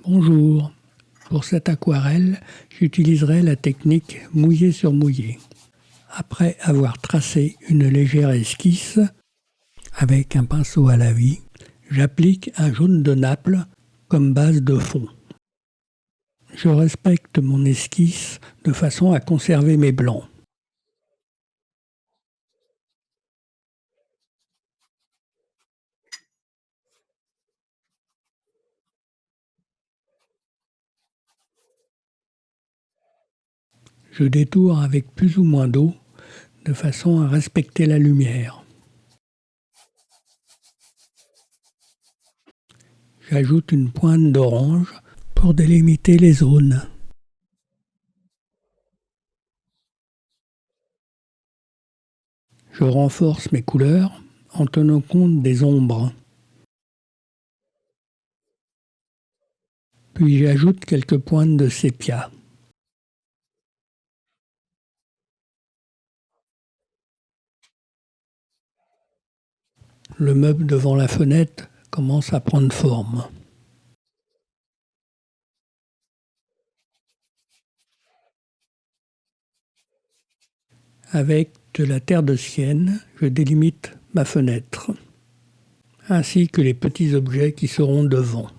Bonjour. Pour cette aquarelle, j'utiliserai la technique mouillé sur mouillé. Après avoir tracé une légère esquisse, avec un pinceau à la vie, j'applique un jaune de Naples comme base de fond. Je respecte mon esquisse de façon à conserver mes blancs. Je détourne avec plus ou moins d'eau de façon à respecter la lumière. J'ajoute une pointe d'orange pour délimiter les zones. Je renforce mes couleurs en tenant compte des ombres. Puis j'ajoute quelques pointes de sépia. Le meuble devant la fenêtre commence à prendre forme. Avec de la terre de sienne, je délimite ma fenêtre, ainsi que les petits objets qui seront devant.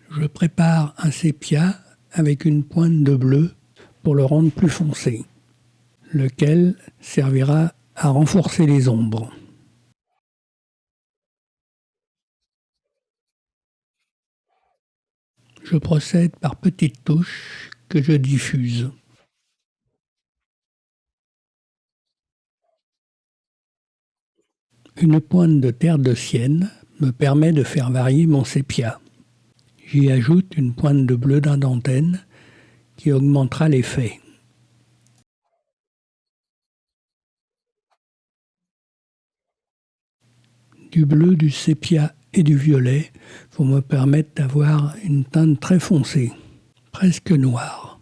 Je prépare un sépia avec une pointe de bleu pour le rendre plus foncé, lequel servira à renforcer les ombres. Je procède par petites touches que je diffuse. Une pointe de terre de sienne me permet de faire varier mon sépia. J'y ajoute une pointe de bleu d'indantène qui augmentera l'effet. Du bleu, du sépia et du violet vont me permettre d'avoir une teinte très foncée, presque noire.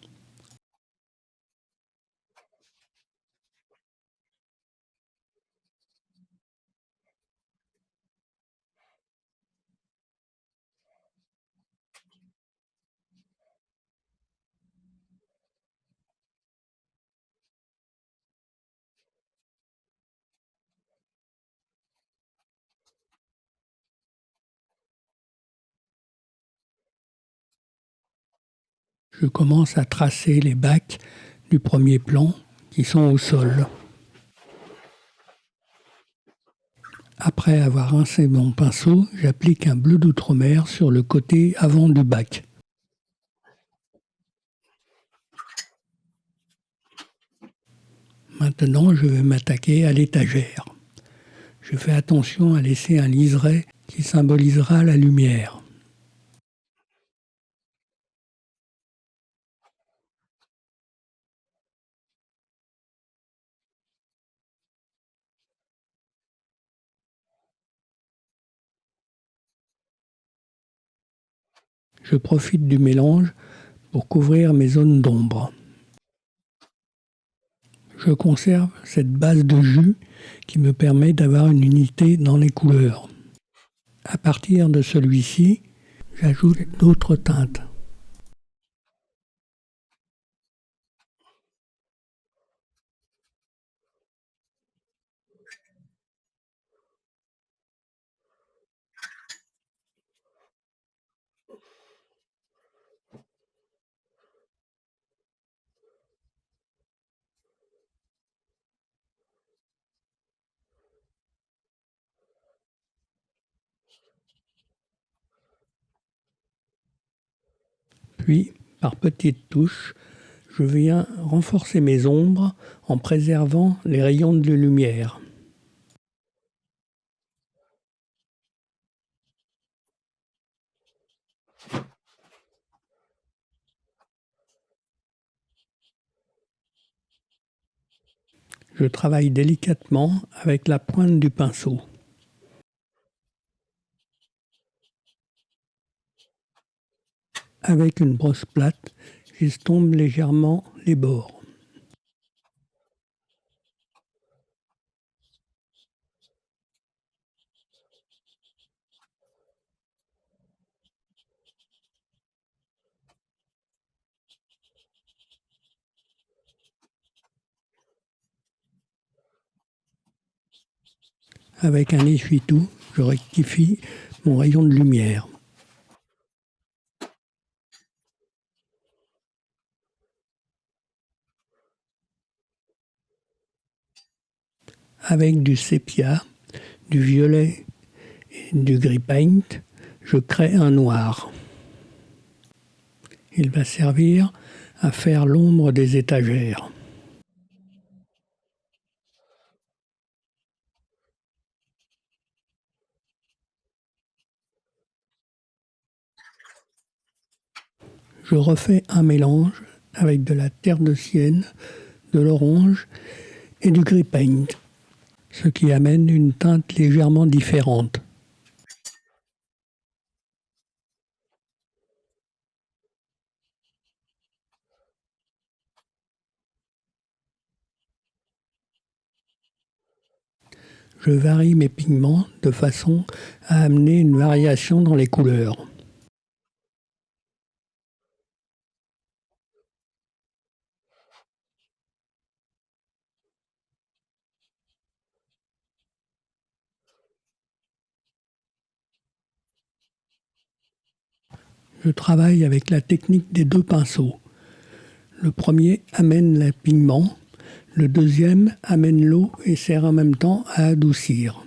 Je commence à tracer les bacs du premier plan qui sont au sol. Après avoir rincé mon pinceau, j'applique un bleu d'outre-mer sur le côté avant du bac. Maintenant, je vais m'attaquer à l'étagère. Je fais attention à laisser un liseré qui symbolisera la lumière. Je profite du mélange pour couvrir mes zones d'ombre. Je conserve cette base de jus qui me permet d'avoir une unité dans les couleurs. À partir de celui-ci, j'ajoute d'autres teintes. Puis, par petites touches, je viens renforcer mes ombres en préservant les rayons de lumière. Je travaille délicatement avec la pointe du pinceau. Avec une brosse plate, j'estompe légèrement les bords. Avec un essuie-tout, je rectifie mon rayon de lumière. Avec du sépia, du violet et du gris paint, je crée un noir. Il va servir à faire l'ombre des étagères. Je refais un mélange avec de la terre de sienne, de l'orange et du gris paint, ce qui amène une teinte légèrement différente. Je varie mes pigments de façon à amener une variation dans les couleurs. Je travaille avec la technique des deux pinceaux. Le premier amène le pigment, le deuxième amène l'eau et sert en même temps à adoucir.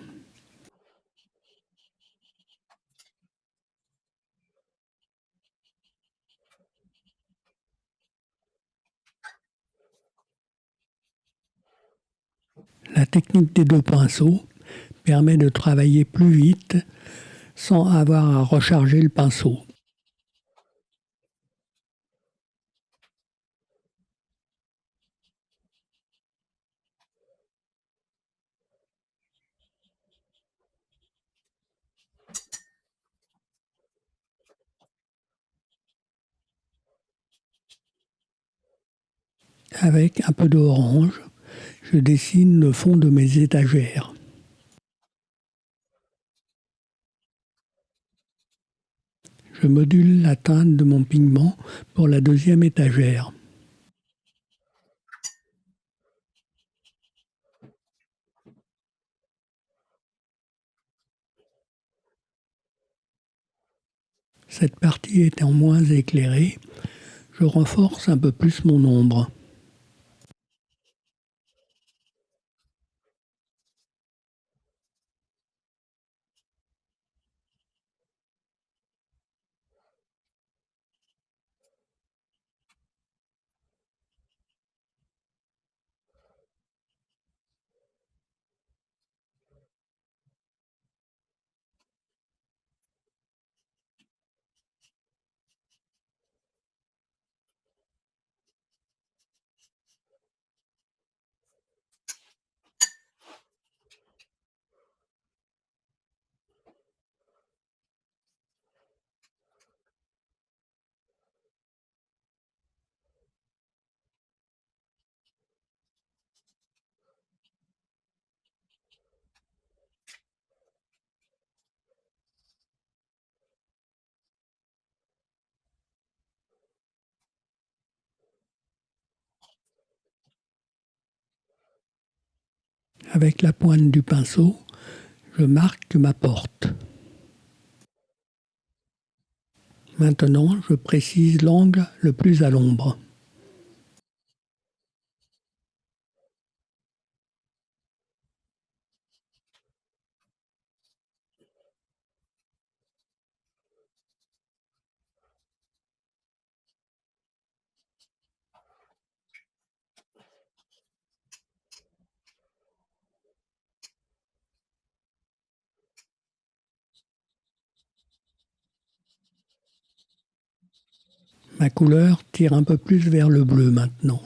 La technique des deux pinceaux permet de travailler plus vite sans avoir à recharger le pinceau. Avec un peu d'orange, je dessine le fond de mes étagères. Je module la teinte de mon pigment pour la deuxième étagère. Cette partie étant moins éclairée, je renforce un peu plus mon ombre. Avec la pointe du pinceau, je marque ma porte. Maintenant, je précise l'angle le plus à l'ombre. Ma couleur tire un peu plus vers le bleu maintenant.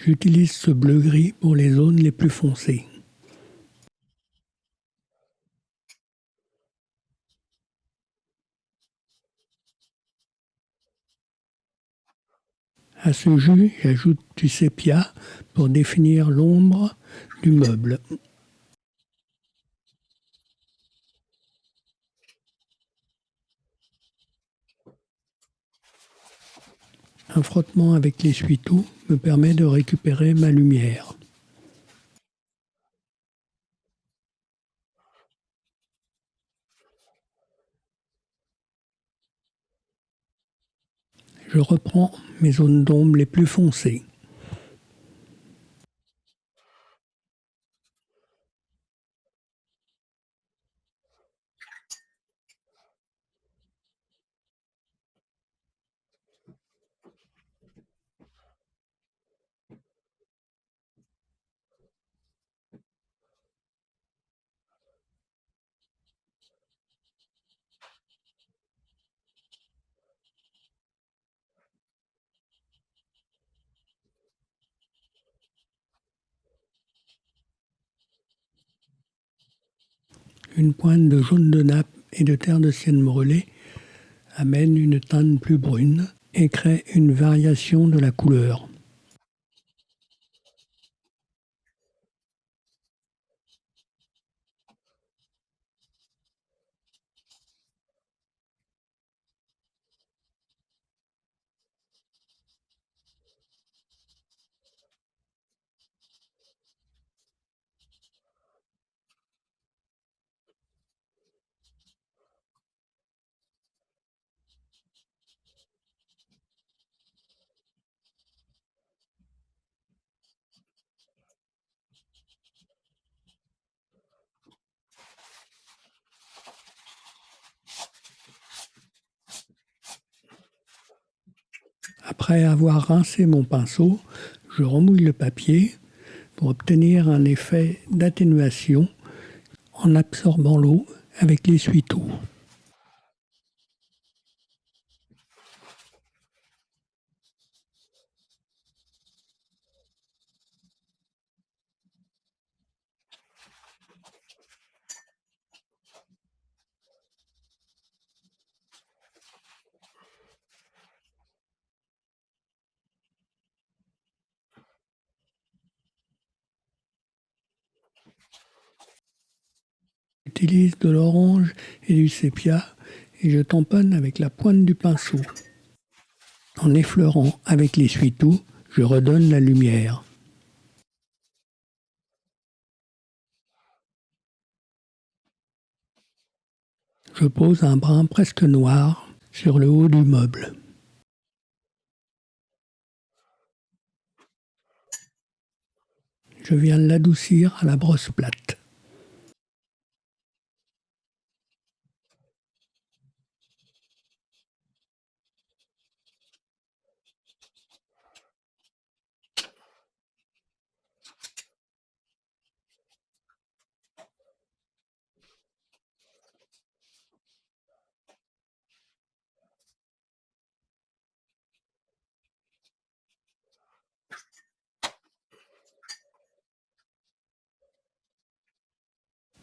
J'utilise ce bleu-gris pour les zones les plus foncées. À ce jus, j'ajoute du sépia pour définir l'ombre du meuble. Un frottement avec l'essuie-tout me permet de récupérer ma lumière. Je reprends mes zones d'ombre les plus foncées. Une pointe de jaune de nappe et de terre de sienne brûlée amène une teinte plus brune et crée une variation de la couleur. Après avoir rincé mon pinceau, je remouille le papier pour obtenir un effet d'atténuation en absorbant l'eau avec l'essuie-tout. J'utilise de l'orange et du sépia et je tamponne avec la pointe du pinceau. En effleurant avec l'essuie-tout, je redonne la lumière. Je pose un brin presque noir sur le haut du meuble. Je viens l'adoucir à la brosse plate.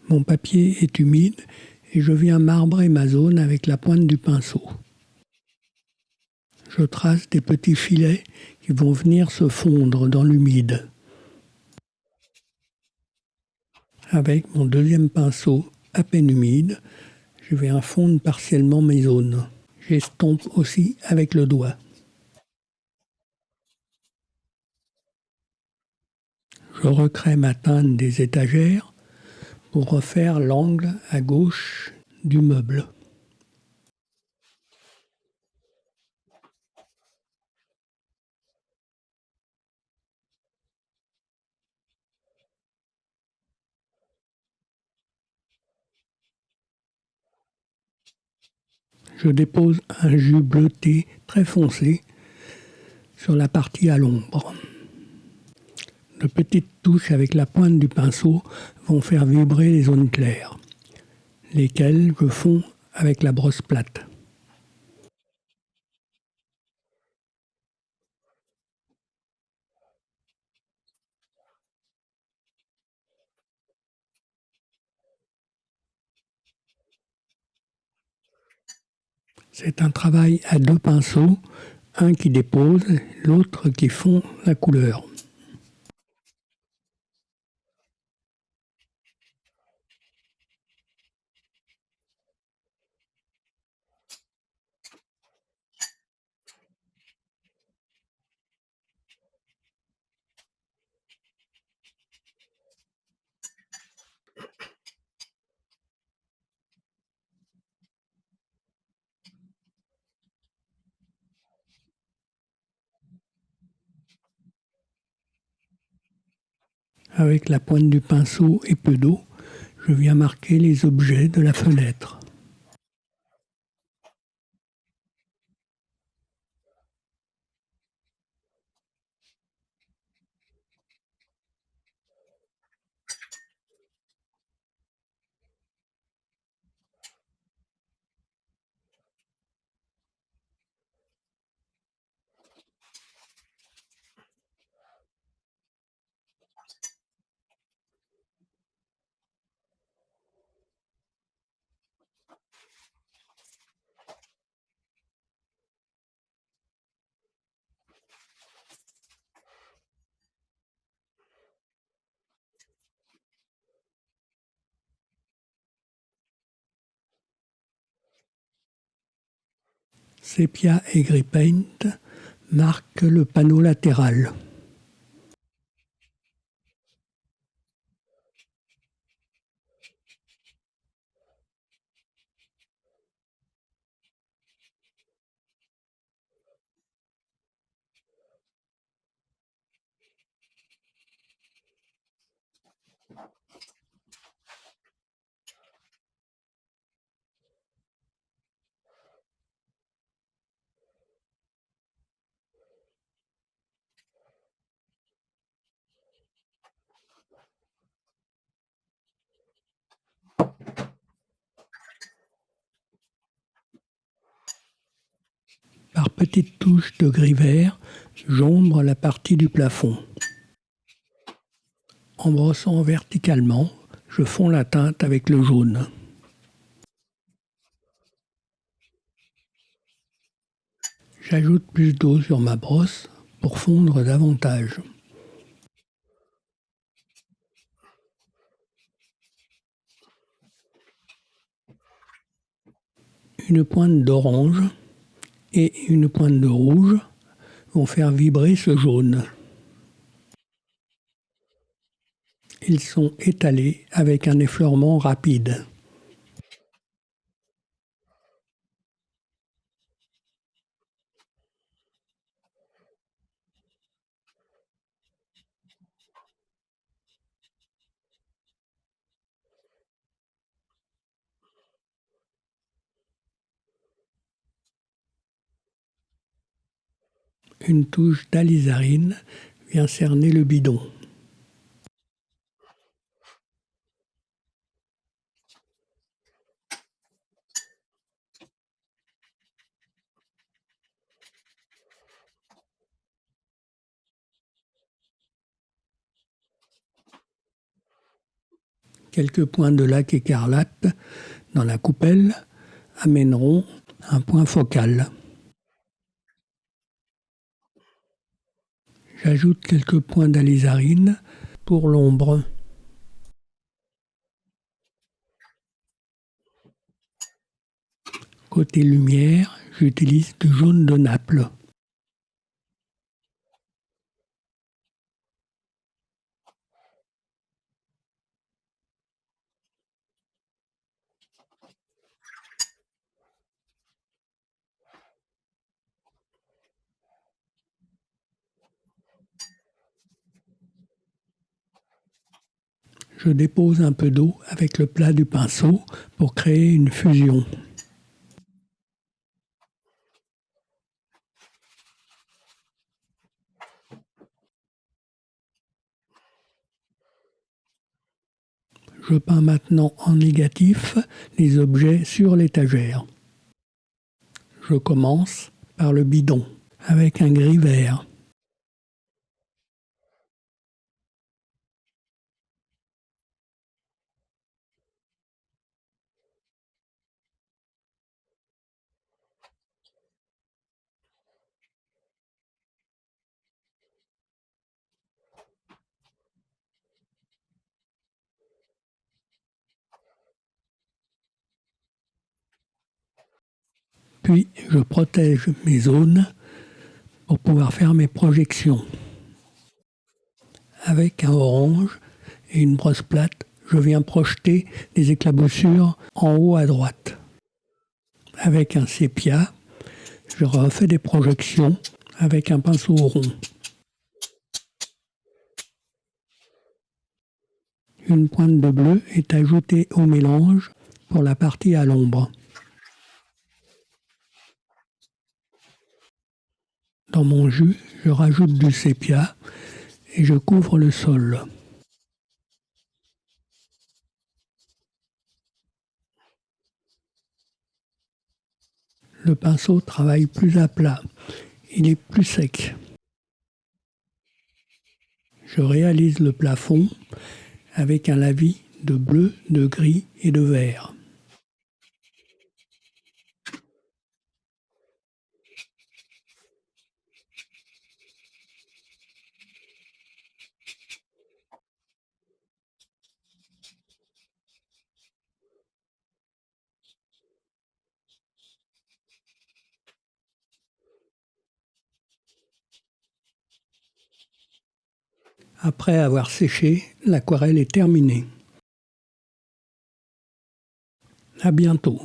Mon papier est humide et je viens marbrer ma zone avec la pointe du pinceau. Je trace des petits filets qui vont venir se fondre dans l'humide. Avec mon deuxième pinceau à peine humide, je viens fondre partiellement mes zones. J'estompe aussi avec le doigt. Je recrée ma teinte des étagères pour refaire l'angle à gauche du meuble. Je dépose un jus bleuté très foncé sur la partie à l'ombre. De petites touches avec la pointe du pinceau vont faire vibrer les zones claires, lesquelles je fonds avec la brosse plate. C'est un travail à deux pinceaux, un qui dépose, l'autre qui fond la couleur. Avec la pointe du pinceau et peu d'eau, je viens marquer les objets de la fenêtre. Sépia et Grey Paint marquent le panneau latéral. Par petites touches de gris vert, j'ombre la partie du plafond. En brossant verticalement, je fonds la teinte avec le jaune. J'ajoute plus d'eau sur ma brosse pour fondre davantage. Une pointe d'orange et une pointe de rouge vont faire vibrer ce jaune. Ils sont étalés avec un effleurement rapide. Une touche d'alizarine vient cerner le bidon. Quelques points de lac écarlate dans la coupelle amèneront un point focal. J'ajoute quelques points d'alizarine pour l'ombre. Côté lumière, j'utilise du jaune de Naples. Je dépose un peu d'eau avec le plat du pinceau pour créer une fusion. Je peins maintenant en négatif les objets sur l'étagère. Je commence par le bidon avec un gris vert. Puis je protège mes zones pour pouvoir faire mes projections. Avec un orange et une brosse plate, je viens projeter des éclaboussures en haut à droite. Avec un sépia, je refais des projections avec un pinceau rond. Une pointe de bleu est ajoutée au mélange pour la partie à l'ombre. Dans mon jus, je rajoute du sépia et je couvre le sol. Le pinceau travaille plus à plat, il est plus sec. Je réalise le plafond avec un lavis de bleu, de gris et de vert. Après avoir séché, l'aquarelle est terminée. À bientôt.